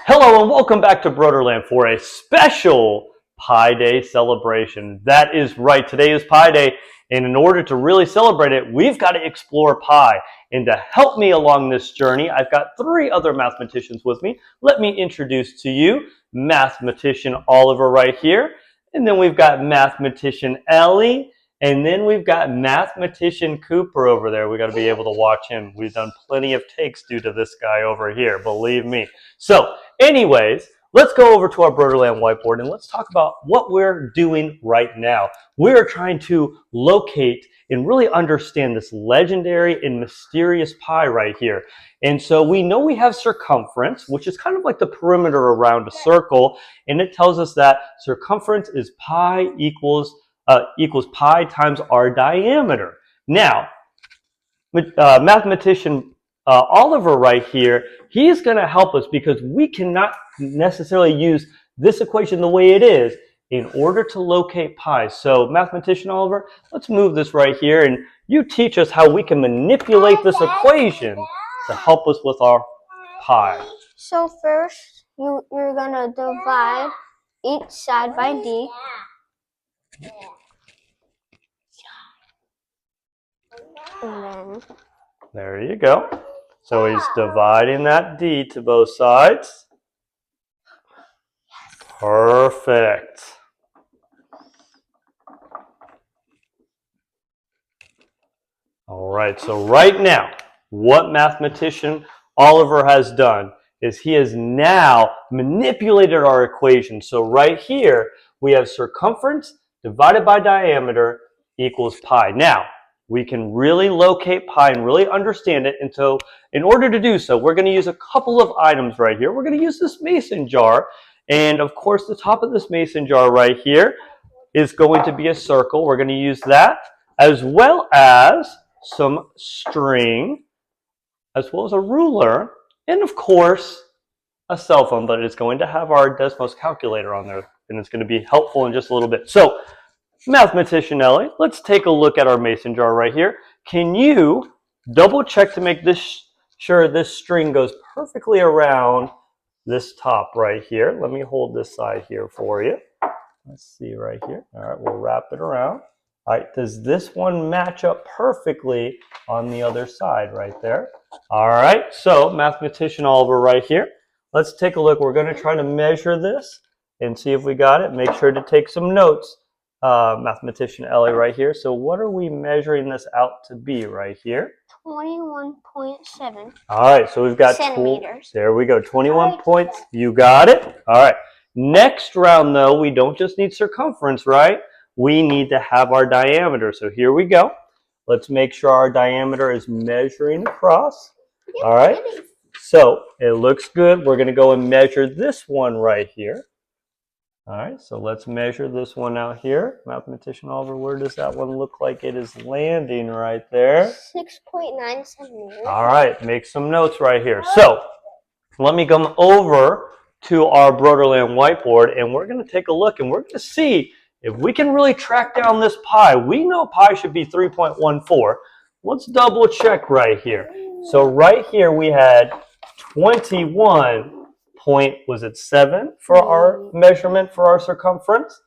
Hello and welcome back to Brodeurland for a special Pi Day celebration. That is right, today is Pi Day, and in order to really celebrate it, we've got to explore pi. And to help me along this journey, I've got three other mathematicians with me. Let me introduce to you mathematician Oliver right here, and then we've got mathematician Ellie, and then we've got mathematician Cooper over there. We got to be able to watch him. We've done plenty of takes due to this guy over here, believe me. So, anyways, let's go over to our Brodeurland whiteboard and let's talk about what we're doing right now. We're trying to locate and really understand this legendary and mysterious pi right here. And so we know we have circumference, which is kind of like the perimeter around a circle, and it tells us that circumference is pi equals pi times our diameter. Now, mathematician Oliver right here, he's going to help us because we cannot necessarily use this equation the way it is in order to locate pi. So mathematician Oliver, let's move this right here and you teach us how we can manipulate this equation to help us with our pi. So first, you're going to divide each side by d. And then there you go. So he's dividing that d to both sides. Perfect. All right, so right now, what mathematician Oliver has done is he has now manipulated our equation. So right here, we have circumference divided by diameter equals pi. Now, we can really locate pi and really understand it. And so in order to do so, we're going to use a couple of items right here. We're going to use this mason jar. And of course, the top of this mason jar right here is going to be a circle. We're going to use that as well as some string, as well as a ruler, and of course, a cell phone. But it's going to have our Desmos calculator on there. And it's going to be helpful in just a little bit. So, mathematician Ellie, let's take a look at our mason jar right here. Can you double check to make sure this string goes perfectly around this top right here? Let me hold this side here for you. Let's see right here. All right, we'll wrap it around. All right, does this one match up perfectly on the other side right there? All right, so mathematician Oliver right here. Let's take a look. We're going to try to measure this and see if we got it. Make sure to take some notes. Mathematician Ellie right here. So what are we measuring this out to be right here? 21.7. All right, so we've got centimeters. There we go, 21 points. You got it. All right. Next round, though, we don't just need circumference, right? We need to have our diameter. So here we go. Let's make sure our diameter is measuring across. All right. So it looks good. We're going to go and measure this one right here. All right, so let's measure this one out here. Mathematician Oliver, where does that one look like it is landing right there? 6.9 centimeters. All right, make some notes right here. So let me come over to our Brodeurland whiteboard, and we're going to take a look, and we're going to see if we can really track down this pi. We know pi should be 3.14. Let's double check right here. So right here we had 21.7 for our measurement for our circumference?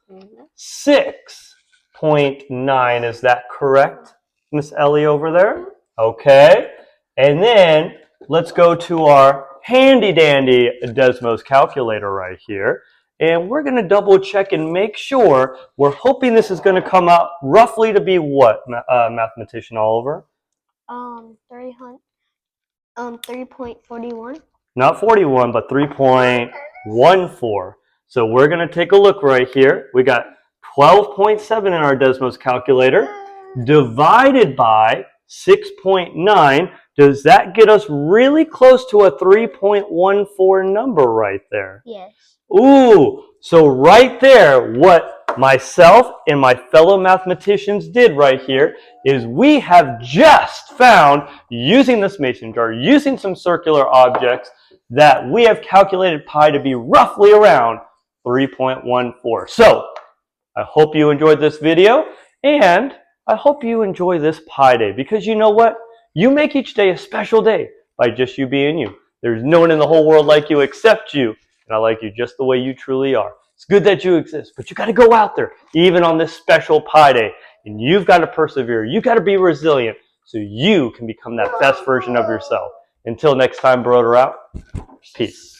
6.9, is that correct, Miss Ellie over there? Okay. And then let's go to our handy dandy Desmos calculator right here. And we're going to double check and make sure. We're hoping this is going to come out roughly to be what, mathematician Oliver? 3.41. Not 41, but 3.14. So we're going to take a look right here. We got 12.7 in our Desmos calculator divided by 6.9. Does that get us really close to a 3.14 number right there? Yes. Ooh, so right there, what myself and my fellow mathematicians did right here is we have just found, using this mason jar, using some circular objects, that we have calculated pi to be roughly around 3.14. So, I hope you enjoyed this video, and I hope you enjoy this Pi Day, because you know what? You make each day a special day by just you being you. There's no one in the whole world like you except you. and I like you just the way you truly are. It's good that you exist, but you got to go out there, even on this special Pi Day, and you've got to persevere. You got to be resilient so you can become that best version of yourself. Until next time, Broder out. Peace.